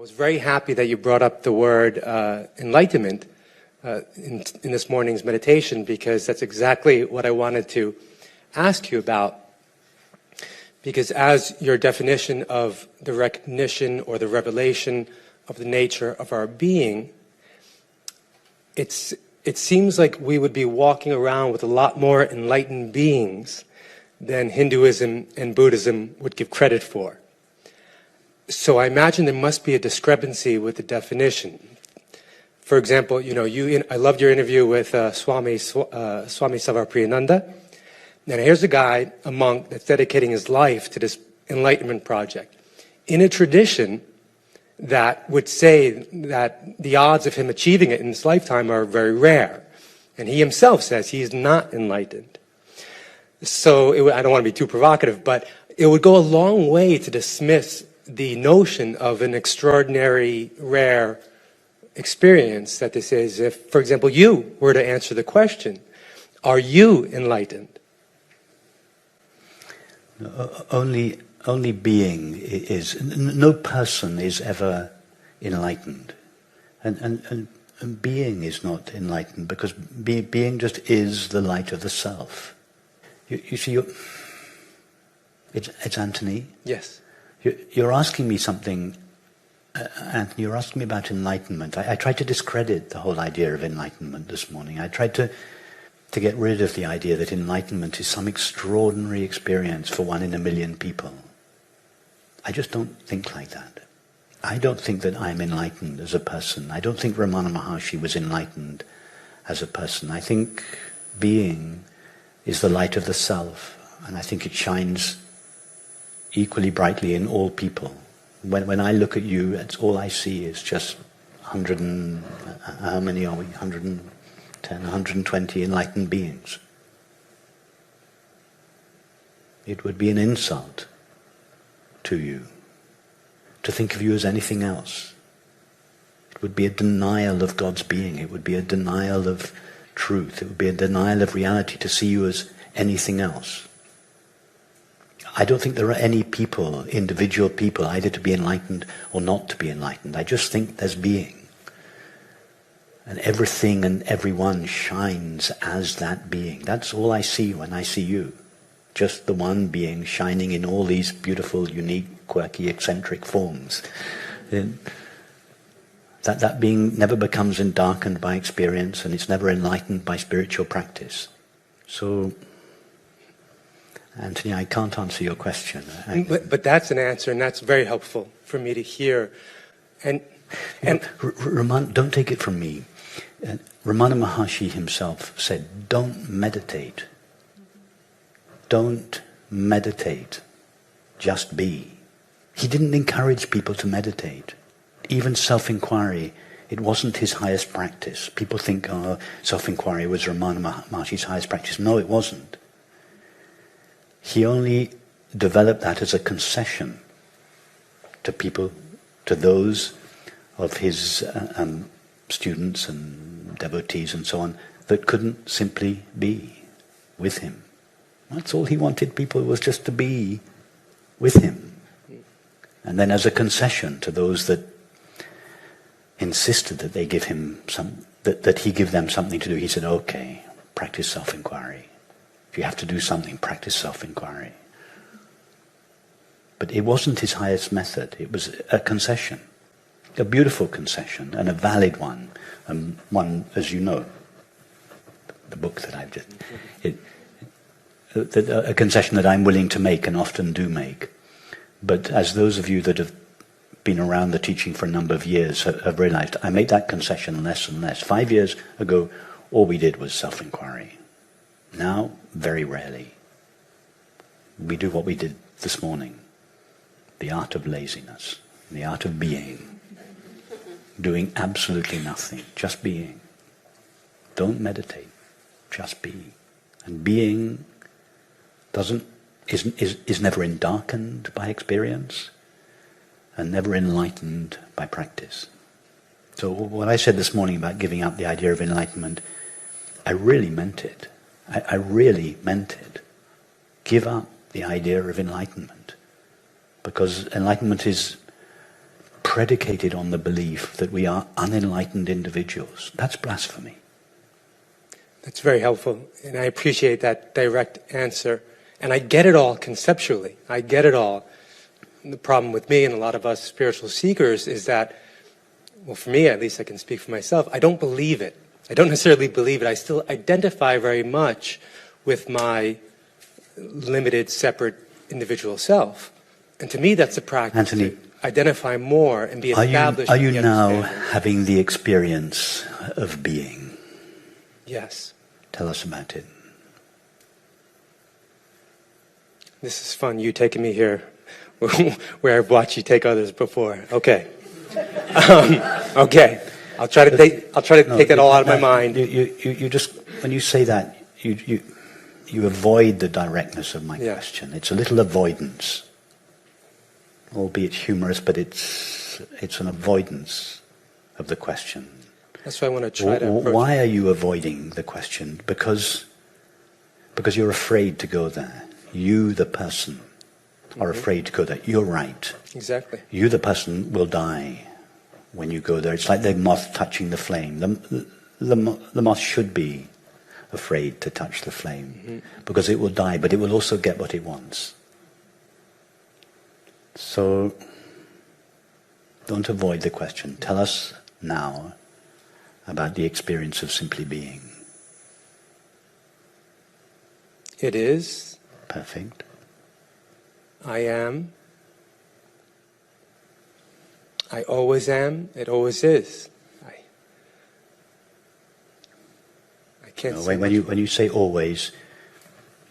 was very happy that you brought up the word enlightenment in this morning's meditation, because that's exactly what I wanted to ask you about. Because as your definition of the recognition or the revelation of the nature of our being, it seems like we would be walking around with a lot more enlightened beings than Hinduism and Buddhism would give credit for. So I imagine there must be a discrepancy with the definition. For example, I loved your interview with Swami Sarvapriyananda. And here's a guy, a monk, that's dedicating his life to this enlightenment project in a tradition that would say that the odds of him achieving it in his lifetime are very rare. And he himself says he is not enlightened. So I don't want to be too provocative, but it would go a long way to dismiss the notion of an extraordinary, rare experience that this is. If, for example, you were to answer the question, are you enlightened? Only being is. No person is ever enlightened. And being is not enlightened, because being just is the light of the self. You see, it's Anthony? Yes. You're asking me something, Anthony, you're asking me about enlightenment. I tried to discredit the whole idea of enlightenment this morning. I tried to get rid of the idea that enlightenment is some extraordinary experience for 1 in a million people. I just don't think like that. I don't think that I'm enlightened as a person. I don't think Ramana Maharshi was enlightened as a person. I think being is the light of the self, and I think it shines equally brightly in all people. When I look at you, it's all I see is just 100 and, how many are we? 110, 120 enlightened beings. It would be an insult to you to think of you as anything else. It would be a denial of God's being. It would be a denial of truth. It would be a denial of reality to see you as anything else. I don't think there are any people, individual people, either to be enlightened or not to be enlightened. I just think there's being. And everything and everyone shines as that being. That's all I see when I see you. Just the one being shining in all these beautiful, unique, quirky, eccentric forms. That being never becomes darkened by experience, and it's never enlightened by spiritual practice. So, Anthony, I can't answer your question. But that's an answer, and that's very helpful for me to hear. And Ramana, don't take it from me. Ramana Maharshi himself said, don't meditate. Don't meditate. Just be. He didn't encourage people to meditate. Even self-inquiry, it wasn't his highest practice. People think, self-inquiry was Ramana Maharshi's highest practice. No, it wasn't. He only developed that as a concession to people, to those of his students and devotees and so on, that couldn't simply be with him. That's all he wanted people, was just to be with him. And then as a concession to those that insisted that they give him that he give them something to do, he said, okay, practice self-inquiry. If you have to do something, practice self-inquiry. But it wasn't his highest method. It was a concession, a beautiful concession, and a valid one, and one, as you know, the book that I've just, a concession that I'm willing to make and often do make. But as those of you that have been around the teaching for a number of years have realized, I make that concession less and less. 5 years ago, all we did was self-inquiry. Now, very rarely. We do what we did this morning. The art of laziness. The art of being. Doing absolutely nothing. Just being. Don't meditate. Just be. And being is never darkened by experience and never enlightened by practice. So what I said this morning about giving up the idea of enlightenment, I really meant it. I really meant it. Give up the idea of enlightenment. Because enlightenment is predicated on the belief that we are unenlightened individuals. That's blasphemy. That's very helpful, and I appreciate that direct answer. And I get it all conceptually. I get it all. And the problem with me and a lot of us spiritual seekers is that, well, for me at least, I can speak for myself, I don't believe it. I don't necessarily believe it. I still identify very much with my limited, separate individual self. And to me, that's a practice. Anthony, to identify more and be established. Are you now having the experience of being? Yes. Tell us about it. This is fun, you taking me here, where I've watched you take others before. Okay. Okay. I'll try to take that all out of my mind. You just, when you say that, you avoid the directness of my question. It's a little avoidance, albeit humorous, but it's an avoidance of the question. That's why I want to try to approach. Why are you avoiding the question? Because you're afraid to go there. You, the person, are afraid to go there. You're right. Exactly. You, the person, will die when you go there. It's like the moth touching the flame. The moth should be afraid to touch the flame because it will die, but it will also get what it wants. So don't avoid the question. Tell us now about the experience of simply being. It is. Perfect. I am. I always am. It always is. I can't say when you say always,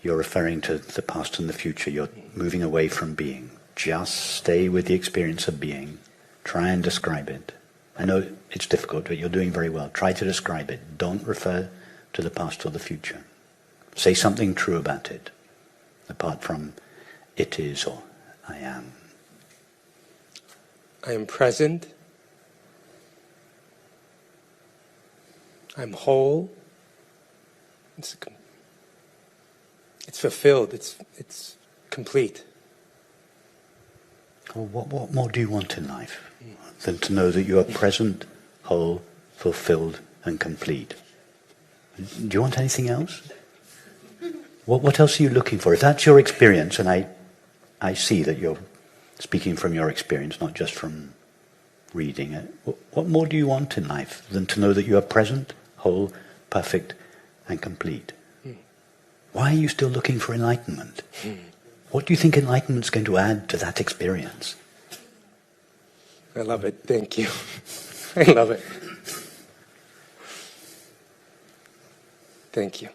you're referring to the past and the future. You're moving away from being. Just stay with the experience of being. Try and describe it. I know it's difficult, but you're doing very well. Try to describe it. Don't refer to the past or the future. Say something true about it, apart from it is or I am. I am present. I'm whole. It's fulfilled. It's complete. Well, what more do you want in life than to know that you are present, whole, fulfilled, and complete? Do you want anything else? What else are you looking for? If that's your experience, and I see that you're speaking from your experience, not just from reading it, what more do you want in life than to know that you are present, whole, perfect, and complete? Why are you still looking for enlightenment? What do you think enlightenment's going to add to that experience? I love it. Thank you. I love it. Thank you.